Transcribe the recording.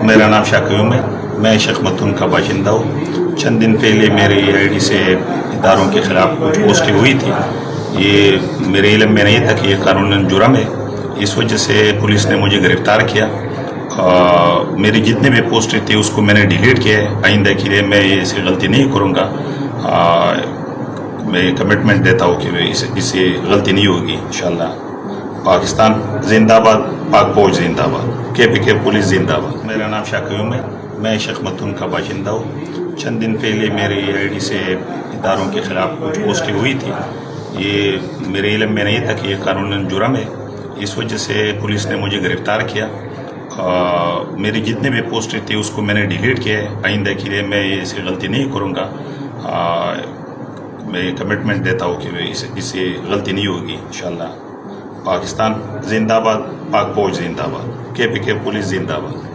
میرا نام شاکیوم ہے، میں شیخ متون کا باشندہ ہوں۔ چند دن پہلے میری ID سے اداروں کے خلاف کچھ پوسٹیں ہوئی تھی، یہ میرے علم میں نہیں تھا کہ یہ قانوناً جرم ہے، اس وجہ سے پولیس نے مجھے گرفتار کیا۔ میری جتنے بھی پوسٹیں تھی اس کو میں نے ڈیلیٹ کیا ہے۔ آئندہ کے لیے میں ایسی غلطی نہیں کروں گا، میں کمٹمنٹ دیتا ہوں کہ اس سے غلطی نہیں ہوگی انشاءاللہ۔ پاکستان زندہ آباد، پاک فوج زندہ آباد، KPK پولیس زندہ آباد۔ میرا نام شاکیوم ہے، میں شیخ متون کا باشندہ ہوں۔ چند دن پہلے میری ID سے اداروں کے خلاف کچھ پوسٹیں ہوئی تھی، یہ میرے علم میں نہیں تھا کہ یہ قانوناً جرم ہے، اس وجہ سے پولیس نے مجھے گرفتار کیا۔ میری جتنے بھی پوسٹیں تھی اس کو میں نے ڈیلیٹ کیا ہے۔ آئندہ کے لیے میں ایسی غلطی نہیں کروں گا، میں کمٹمنٹ دیتا ہوں کہ اس سے غلطی نہیں ہوگی انشاءاللہ۔ پاکستان زندہ آباد، پاک فوج زندہ آباد، KPK پولیس زندہ آباد۔